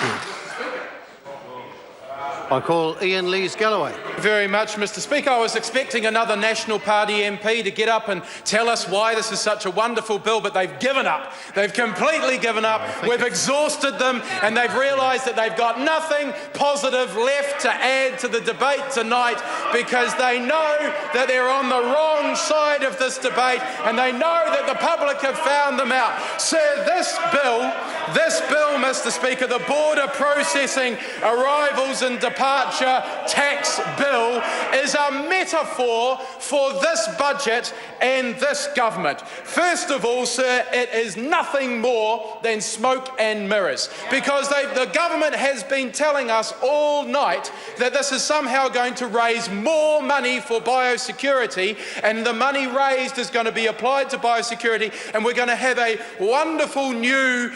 you. I call Ian Lees-Galloway. Very much, Mr. Speaker. I was expecting another National Party MP to get up and tell us why this is such a wonderful bill, but they've given up. They've completely given up. We've exhausted them, and they've realised that they've got nothing positive left to add to the debate tonight because they know that they're on the wrong side of this debate, and they know that the public have found them out. Sir, this bill, Mr. Speaker, the Border Processing Arrivals and Departure Tax Bill is a metaphor for this budget and this government. First of all, sir, it is nothing more than smoke and mirrors because the government has been telling us all night that this is somehow going to raise more money for biosecurity, and the money raised is going to be applied to biosecurity, and we're going to have a wonderful new,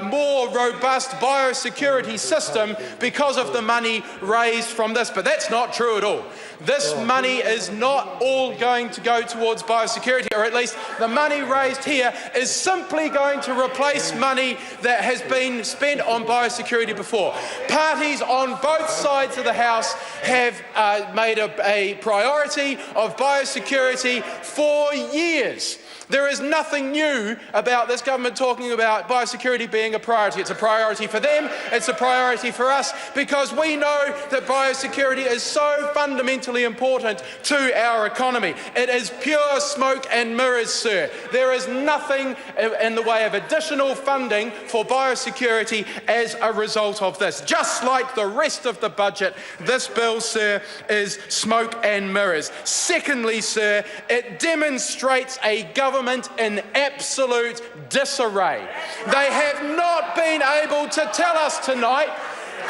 more robust biosecurity system because of the money raised from this. But that's not true at all. This money is not all going to go towards biosecurity, or at least the money raised here is simply going to replace money that has been spent on biosecurity before. Parties on both sides of the House have made a priority of biosecurity for years. There is nothing new about this government talking about biosecurity being a priority. It's a priority for them, it's a priority for us, because we know that biosecurity is so fundamentally important to our economy. It is pure smoke and mirrors, sir. There is nothing in the way of additional funding for biosecurity as a result of this. Just like the rest of the budget, this bill, sir, is smoke and mirrors. Secondly, sir, it demonstrates a government in absolute disarray. They have not been able to tell us tonight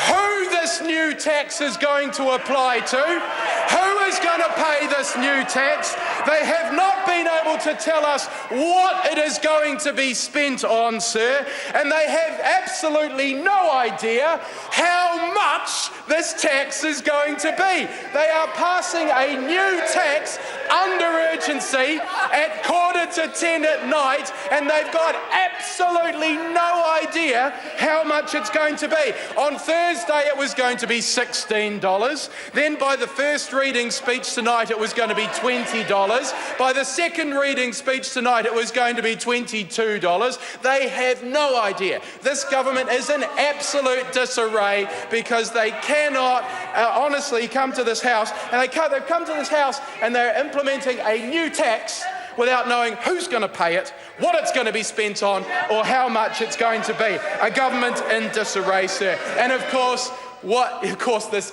who this new tax is going to apply to, who is going to pay this new tax. They have not been able to tell us what it is going to be spent on, sir, and they have absolutely no idea how much this tax is going to be. They are passing a new tax under urgency at 9:45 at night, and they've got absolutely no idea how much it's going to be. On Thursday it was going to be $16. Then by the first reading speech tonight it was going to be $20. By the second reading speech tonight it was going to be $22. They have no idea. This government is in absolute disarray because they cannot honestly come to this House, and they've come to this House and they're implementing a new tax without knowing who's going to pay it, what it's going to be spent on, or how much it's going to be. A government in disarray, sir. And of course, this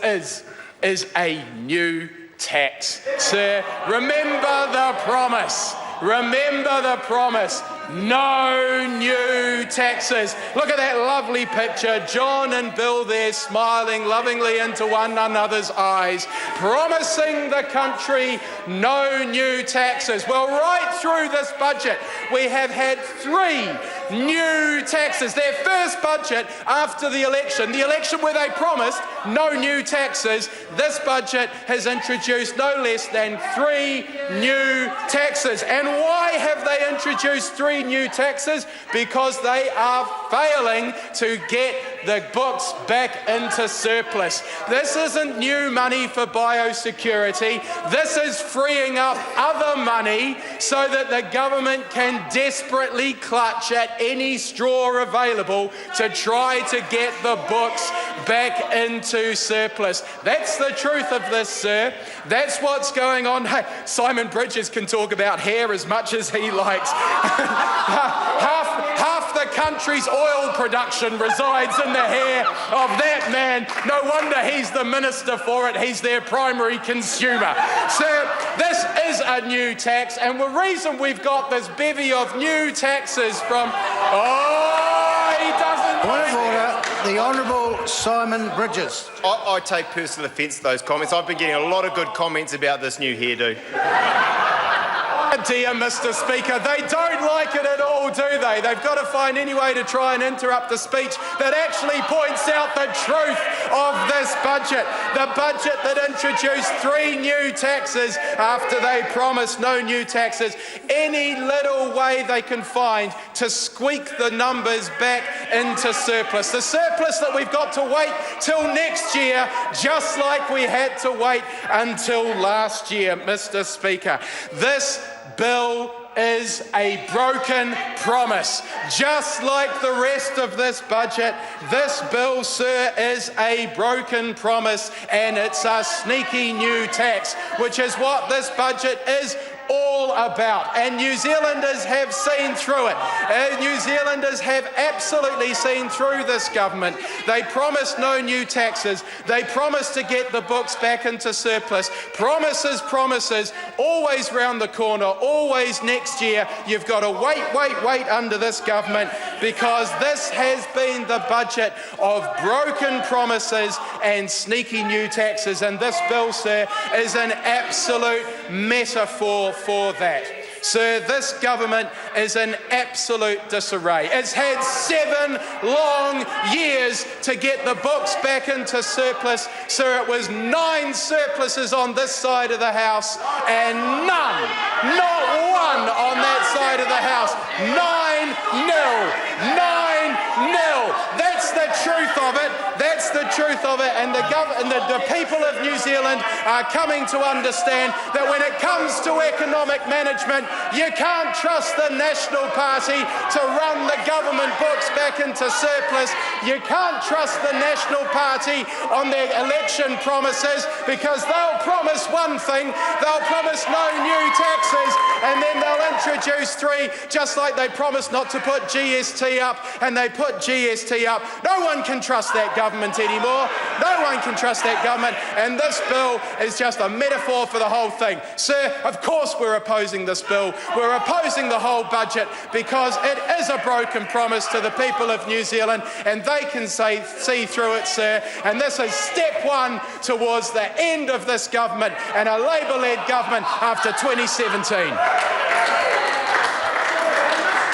is a new tax, sir. Remember the promise. Remember the promise. No new taxes. Look at that lovely picture. John and Bill there smiling lovingly into one another's eyes, promising the country no new taxes. Well, right through this budget, we have had 3 new taxes. Their first budget after the election where they promised no new taxes, this budget has introduced no less than 3 new taxes. And why have they introduced 3 new taxes? Because they are failing to get the books back into surplus. This isn't new money for biosecurity. This is freeing up other money so that the government can desperately clutch at any straw available to try to get the books back into surplus. That's the truth of this, sir. That's what's going on. Hey, Simon Bridges can talk about hair as much as he likes. half the country's oil production resides in the hair of that man. No wonder he's the minister for it. He's their primary consumer. Sir, this is a new tax, and the reason we've got this bevy of new taxes from... he doesn't... Point of order. The Honourable Simon Bridges. I take personal offence to those comments. I've been getting a lot of good comments about this new hairdo. Dear Mr. Speaker, they don't like it at all. all, do they? They've got to find any way to try and interrupt the speech that actually points out the truth of this budget. The budget that introduced 3 new taxes after they promised no new taxes. Any little way they can find to squeak the numbers back into surplus. The surplus that we've got to wait till next year, just like we had to wait until last year, Mr. Speaker. This bill is a broken promise. Just like the rest of this budget, this bill, sir, is a broken promise, and it's a sneaky new tax, which is what this budget is all about. And New Zealanders have seen through it. New Zealanders have absolutely seen through this government. They promised no new taxes. They promised to get the books back into surplus. Promises, promises, always round the corner, always next year. You've got to wait under this government, because this has been the budget of broken promises and sneaky new taxes. And this bill, sir, is an absolute metaphor for that. Sir, this government is in absolute disarray. It's had 7 long years to get the books back into surplus. Sir, it was 9 surpluses on this side of the House and none, not one on that side of the House. 9-0. 9-0. That's the truth of it. That's the truth of it. And the people of New Zealand are coming to understand that when it comes to economic management, you can't trust the National Party to run the government books back into surplus. You can't trust the National Party on their election promises, because they'll promise one thing, they'll promise no new taxes, and then they'll introduce 3, just like they promised not to put GST up, and they put GST up. No one can trust that government anymore. No one can trust that government, and this bill is just a metaphor for the whole thing. Sir, of course we're opposing this bill. We're opposing the whole budget because it is a broken promise to the people of New Zealand, and they can see through it, sir. And this is step 1 towards the end of this government and a Labour-led government after 2017.